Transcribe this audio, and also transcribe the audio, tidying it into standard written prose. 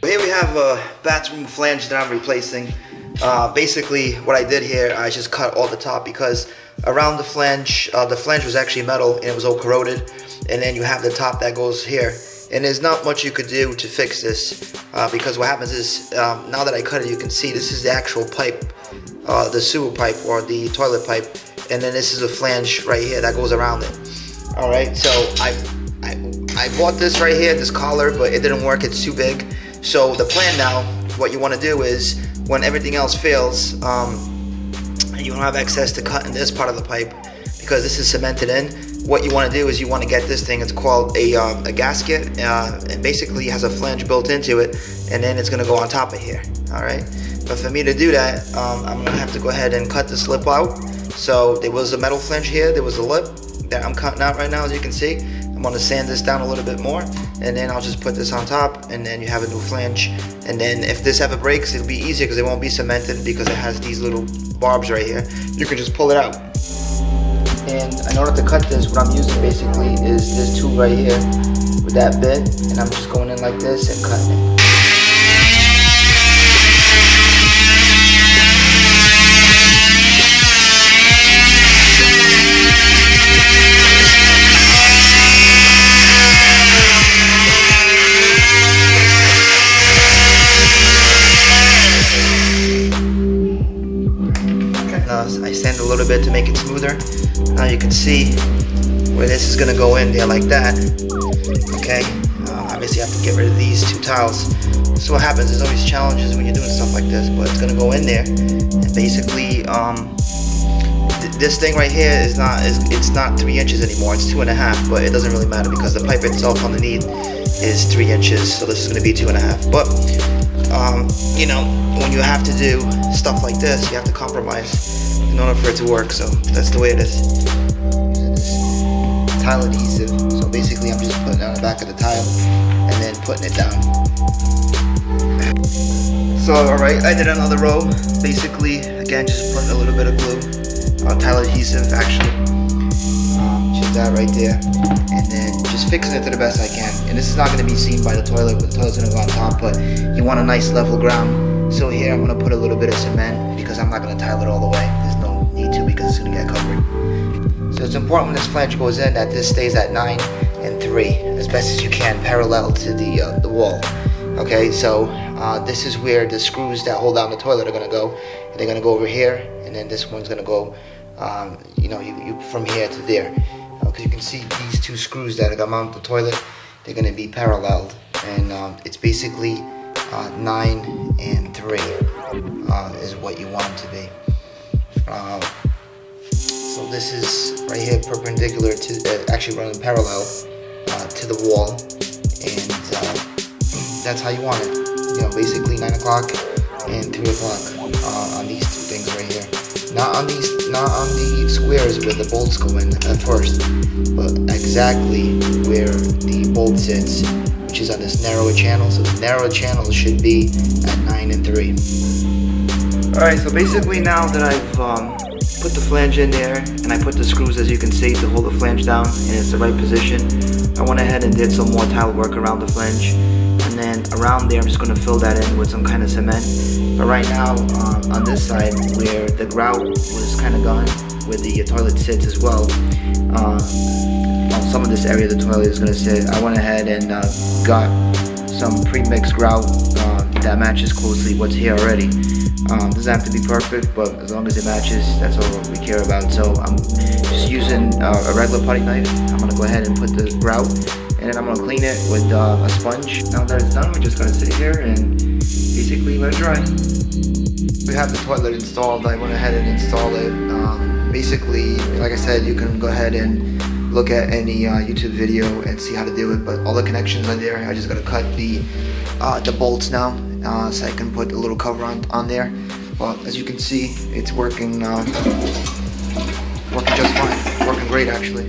Here we have a bathroom flange that I'm replacing. Basically what I did here, I just cut all the top because around the flange was actually metal and it was all corroded, and then you have the top that goes here, and there's not much you could do to fix this because what happens is now that I cut it, you can see this is the actual pipe, the sewer pipe or the toilet pipe, and then this is a flange right here that goes around it. Alright, so I bought this right here, this collar, but it didn't work, it's too big. So the plan now, what you want to do is when everything else fails and you don't have access to cutting this part of the pipe because this is cemented in, what you want to do is you want to get this thing. It's called a gasket, and basically has a flange built into it, and then it's going to go on top of here. Alright, but for me to do that, I'm going to have to go ahead and cut this lip out. So there was a metal flange here, there was a lip that I'm cutting out right now, as you can see. I'm going to sand this down a little bit more, and then I'll just put this on top, and then you have a new flange. And then if this ever breaks, it'll be easier because it won't be cemented because it has these little barbs right here. You can just pull it out. And in order to cut this, what I'm using basically is this tool right here with that bit, and I'm just going in like this and cutting it. I sand a little bit to make it smoother. Now you can see where this is going to go in there like that. Okay, obviously I have to get rid of these two tiles. So what happens, there's always challenges when you're doing stuff like this, but it's going to go in there. And basically this thing right here is it's not 3 inches anymore, it's 2.5, but it doesn't really matter because the pipe itself underneath is 3 inches, so this is going to be 2.5. But you know, when you have to do stuff like this, you have to compromise in order for it to work, so that's the way it is. Using this tile adhesive, so basically I'm just putting it on the back of the tile and then putting it down. So alright, I did another row, basically, again just putting a little bit of glue, tile adhesive actually, just that right there, and then just fixing it to the best I can. And this is not going to be seen by the toilet, but the toilet's going to go on top, but you want a nice level ground. So here I'm going to put a little bit of cement because I'm not going to tile it all the way. There's no need to because it's going to get covered. So it's important when this flange goes in that this stays at 9 and 3 as best as you can, parallel to the wall. Okay, so this is where the screws that hold down the toilet are going to go. And they're going to go over here, and then this one's going to go, you from here to there. Okay, you can see these two screws that are going to mount the toilet. They're going to be paralleled, and it's basically 9 and 3 is what you want them to be. So this is right here perpendicular to, actually running parallel to the wall, and that's how you want it. You know, basically 9 o'clock and 3 o'clock on these two things right here. Not on the squares where the bolts go in at first, but exactly where the bolt sits, which is on this narrower channel. So the narrower channel should be at 9 and 3. Alright, so basically now that I've put the flange in there and I put the screws, as you can see, to hold the flange down and it's the right position, I went ahead and did some more tile work around the flange, and then around there I'm just going to fill that in with some kind of cement. But right now on this side where the grout was kind of gone, where the toilet sits as well, on some of this area the toilet is going to sit, I went ahead and got some pre-mixed grout that matches closely what's here already. Doesn't have to be perfect, but as long as it matches, that's all we care about. So I'm just using a regular putty knife. I'm going to go ahead and put the grout, and then I'm going to clean it with a sponge. Now that it's done, we're just going to sit here and basically let it dry. We have the toilet installed. I went ahead and installed it. Basically, like I said, you can go ahead and look at any YouTube video and see how to do it, but all the connections are there. I just got to cut the bolts now, so I can put a little cover on there. But as you can see, it's working just fine. Working great actually.